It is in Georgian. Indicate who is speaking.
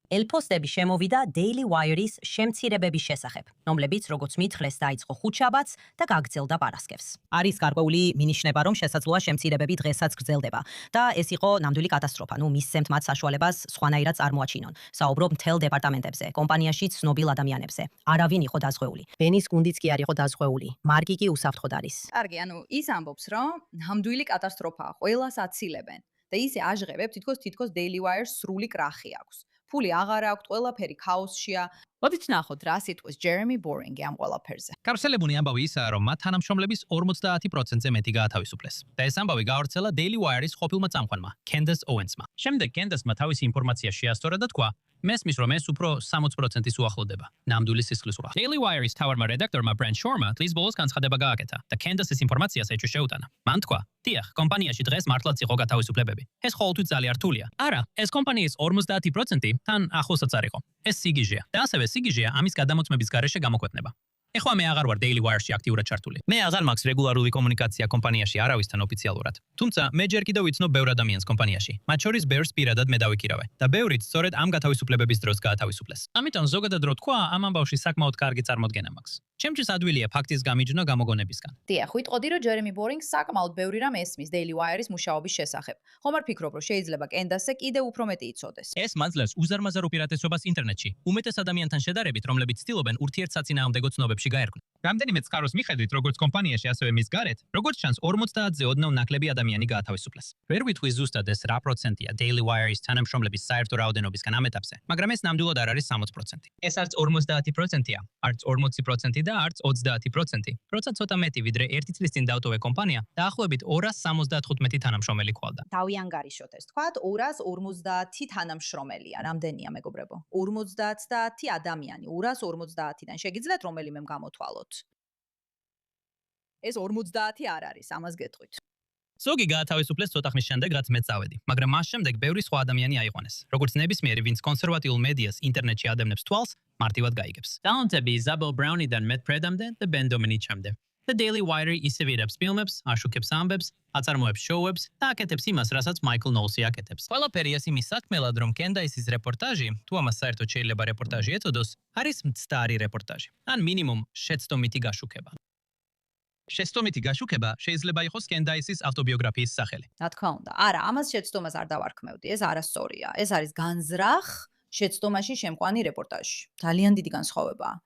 Speaker 1: ელფოსტები შემოვიდა Daily Wire-ის შემცირებების შესახებ, რომლებიც როგორც მითხრეს დაიწყო ხუთშაბათს და გაგრძელდა პარასკევს. არის გარკვეული მინიშნება, რომ შესაძლოა შემცირებები დღესაც გრძელდება და ეს იყო ნამდვილი კატასტროფა. მისცემთ მათ საშუალებას სხვანაირად წარმოაჩინონ. საუბრობ მთელ დეპარტამენტებზე, კომპანიაში ცნობილ ადამიანებზე. არავინ იყო დაზღვეული. ბენის გუნდიც კი არ იყო დაზღვეული. მარკი კი უსაფრთხოდ არის.
Speaker 2: კარგი, ის ამბობს, რომ ნამდვილი კატასტროფაა, ყველას აცილებენ და ისე აჟღებებს, თითქოს Daily Wire-ს სრული კრახი აქვს. ფული აღარ აქვს, ყველაფერი ქაოსშია. მოდით ნახოთ, რა სიტყვის Jeremy Boring ამ ყველაფერზე.
Speaker 3: გავრცელებული ამბავი ისაა, რომ მათ თანამშრომლების 50%-ზე მეტი გაათავისუფლეს. და ეს ამბავი გავრცელა Daily Wire-ის ყოფილმა წამყვანმა, Candace Owens-მა. შემდეგ Candace-მა თავისი ინფორმაცია შეასწორა და თქვა, მესმის რომ ეს უფრო 60%-ის უახლოვდება. ნამდვილი სისხლისღვრა. Daily Wire-ის თავარმა რედაქტორმა Brent Shorma თლის ბოლოს განცხადება გააკეთა და Candace-ის ინფორმაციას ეჭვი შეუტანა. მან თქვა, დიახ, კომპანიაში დღეს მართლაც იყო გათავისუფლებები. ეს ყოველთვის ძალიან რთულია. არა, ეს კომპანიის 50% თან ახლოსაც არ იყო. ეს სიგიჟეა და ასევე სიგიჟეა ამის გადამოწმების გარეშე გამოქვეყნება. ეხლა მე აღარ ვარ Daily Wire-ში აქტიურად ჩართული. მე აღარ მაქვს რეგულარული კომუნიკაცია კომპანიაში არავისთან ოფიციალურად. თუმცა მე ჯერ კიდევ ვიცნობ ბევრ ადამიანს კომპანიაში. მათ შორის ბევრს პირადად მე დავიკირავე და ბევრიც სწორედ ამ გათავისუფლებების დროს გაათავისუფლეს. ამიტომ ზოგადად რო თქვა, ამ ამბავში საკმაოდ კარგი წარმოდგენა მაქვს. ჩემთვის ადვილია ფაქტის გამიჯვნა გამოგონებისგან.
Speaker 2: დიახ, ვიტყოდი, რომ Jeremy Boring საკმაოდ ბევრი რამ ესმის Daily Wire-ის მუშაობის შესახებ. ხომ არ ფიქრობ, რომ შეიძლება Candace-ზე კიდევ უფრო მეტი იცოდეს?
Speaker 3: ეს მაძლევს უზარმაზარ უპირატესობას ინტერნეტში, უმეტეს ადამიანთან შედარებით, რომლებიც ცდილობენ ურთიერთსაწინააღმდეგო ცნობებში გაერკვნენ. რამდენიმე წყაროს მიხედვით, როგორც კომპანიაში, ასევე მის გარეთ, როგორც ჩანს 50-ზე ოდნავ ნაკლები ადამიანი გაათავისუფლეს. ვერ ვითვლი ზუსტად ეს რა პროცენტია Daily Wire-ის თანამშრომლების საერთო რაოდენობისგან ამ ეტაპზე, მაგრამ ეს ნამდვილად არ არის 60%. ეს არც 50%-ია, არც 40% და არც 30%. როცა ცოტა მეტი ვიდრე 1 წლის წინ დავტოვე კომპანია, დაახლოებით 275 თანამშრომელი ყავდა.
Speaker 2: დავიანგარიშოთ ეს თქვათ, 250 თანამშრომელია, რამდენია მეგობრებო? 50 და 10 ადამიანი, 250-დან შეგიძლიათ რომელიმე გამოთვალოთ? ეს 50 არ არის, ამას გეტყვით.
Speaker 3: ზოგი გაათავისუფლეს ცოტა ხნის შემდეგ, რაც მეც წავედი, მაგრამ მას შემდეგ ბევრი სხვა ადამიანი აიყვანეს. როგორც ნებისმიერი, ვინც კონსერვატიულ მედიას ინტერნეტში ადევნებს თვალს, მარტივად გაიგებს. ტალანტები Isabel Brownie-დან Matt Preda-მდე და Ben Dominici-მდე. The Daily Wire ისევ ირებს ფილმებს, აშუქებს ამბებს, აწარმოებს შოუებს და აკეთებს იმას, რასაც Michael Knowles-ი აკეთებს. ყველაფერი ეს იმის საქმელად, რომ Candace-ის რეპორტაჟი, თუ ამას საერთოდ შეიძლება რეპორტაჟი ეწოდოს, არის მცდარი რეპორტაჟი. ან მინიმუმ შეცდომითი გაშუქება. შეცდომითი გაშუქება შეიძლება იყოს Candace-ის ავტობიოგრაფიის სახელი.
Speaker 2: რა თქმა უნდა. არა, ამას შეცდომას არ დავარქმევდი, ეს არასწორია. ეს არის განზრახ შეცდომაში შემყვანი რეპორტაჟი. ძალიან დიდი განსხვავებაა.